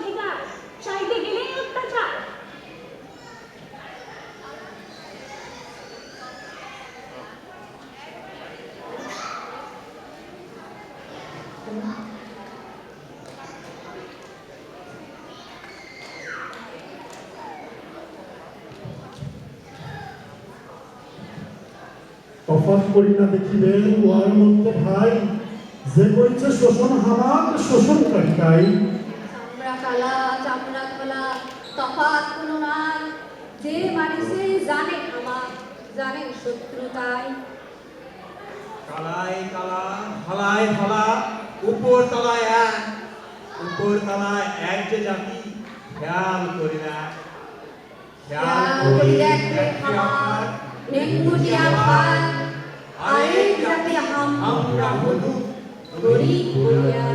অধিকার, চাইতে গেলেই অত্যাচার। তফাৎ করি না দেখিবেন উহার মধ্যে ভাই, যে করেছে শোষণ হামাক শোষণকারী তাই। চামড়া কালা চামড়া খোলা তফাৎ কোনো নাই, যে মারিছে জানে আমার, জানে শত্রু তাই। কালায় কালা ঢালায় ঢালা, উপর তলায় এক, উপর তলায় এক যে জাতি খেয়াল করি না। খেয়াল করি দেখে আমার নেঙ্গুটিয়া ভাই, আরেক জাতি আমরা হলু গরিব বলিয়া।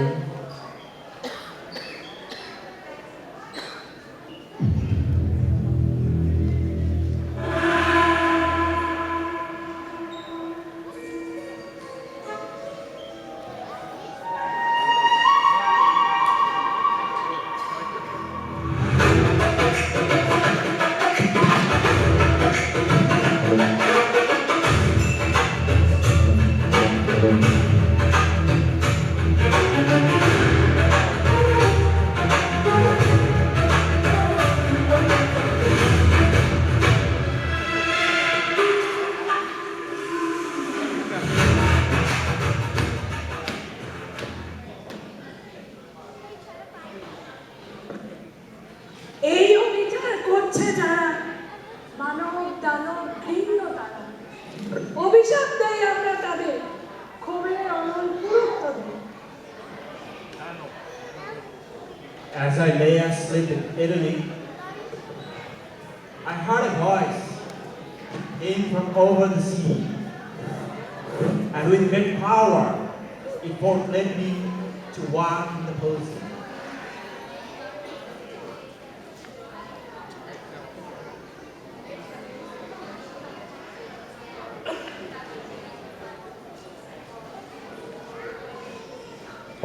এই অবিচার করছে যারা, মানব দানব ঘৃণ্য তারা, অভিশাপ দেই আমরা তাদের, ক্ষোভের অনল পুরুত্ব দেই। As I lay asleep in Italy, I heard a voice came from over the sea, and with great power it forth-led me to walk in the bosom.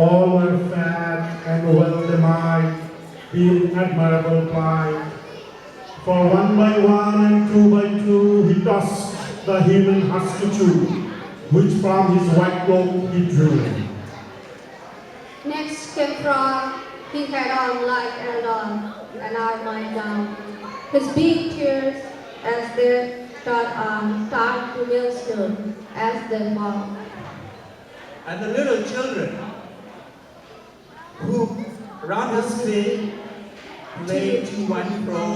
All were fat and well they might, in admirable plight. For one by one and two by two he tossed the human husk to chew, which from his white cloak he drew. Next came Frog, he had on like Eldon, and I might down. His big tears as they turned to millstone as they fall. And the little children who round his feet played to and fro,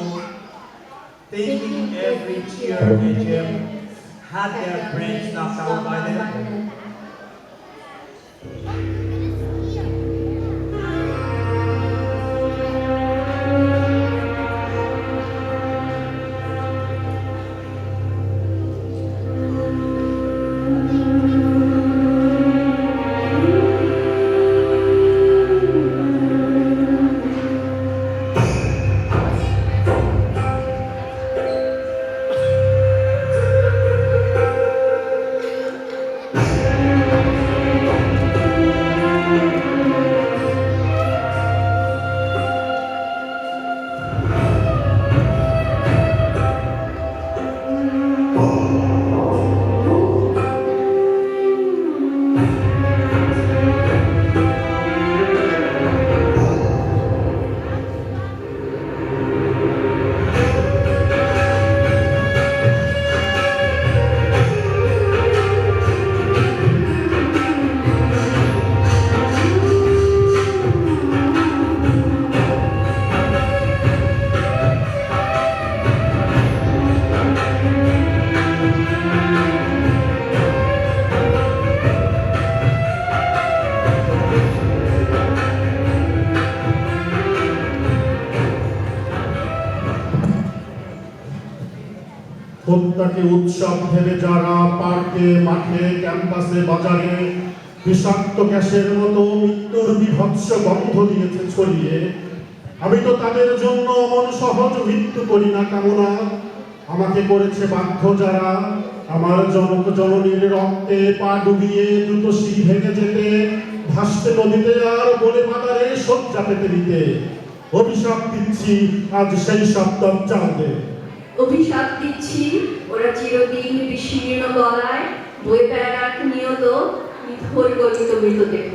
thinking every tear a gem had their brains knocked out by them. হত্যাকে উৎসব ভেবে যারা পার্কে মাঠে ক্যাম্পাসে বাজারে বিষাক্ত গ্যাসের মতো মৃত্যুর বিভৎস গন্ধ দিয়েছে ছড়িয়ে, আমি তো তাদের জন্য অমন সহজ মৃত্যু করি না কামনা। আমাকে করেছে বাধ্য যারা আমার জনক জননীর রক্তে পা ডুবিয়ে দ্রুত শির ভেঙে যেতে, ভাসতে নদীতে আর বলে বাজারে শয্যা পেতে দিতে। অভিশাপ দিচ্ছি আজ সেই সব দজ্জালদের। অভিশাপ দিচ্ছি ওরা চিরদিন বিশীর্ণ গলায় বয়ে বেড়াক নিয়ত নিথর গলিত মৃতদেহ।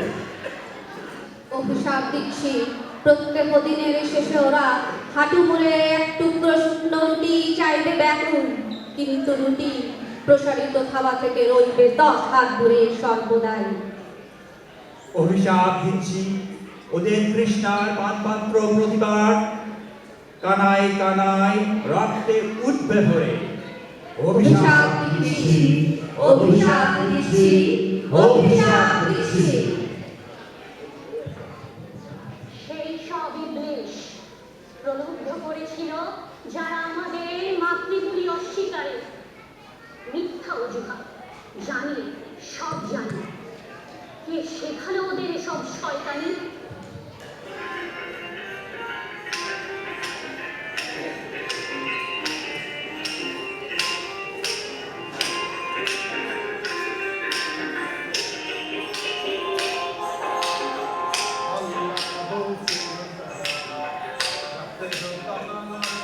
অভিশাপ দিচ্ছি প্রত্যেক দিনের শেষে ওরা হাঁটু মুড়ে এক টুকরো শুকনো রুটি চাইবে ব্যাকুল, কিন্তু রুটি প্রসারিত থাবা থেকে রইবে 10 হাত দূরে সর্বদাই। অভিশাপ দিচ্ছি ওদের তৃষ্ণার পানপাত্র প্রতিবার কানায় কানায় রক্তে উঠবে ভরে। অভিশাপ দিচ্ছি, অভিশাপ দিচ্ছি, অভিশাপ দিচ্ছি। সেই সব ইবলিশ প্রলুব্ধ করেছিল যারা আমাদের মাতৃবুলি অস্বীকারে। মিথ্যা অজুহাত, জানি সব জানি, কে শেখালো ওদের এসব শয়তানি? আল্লাহ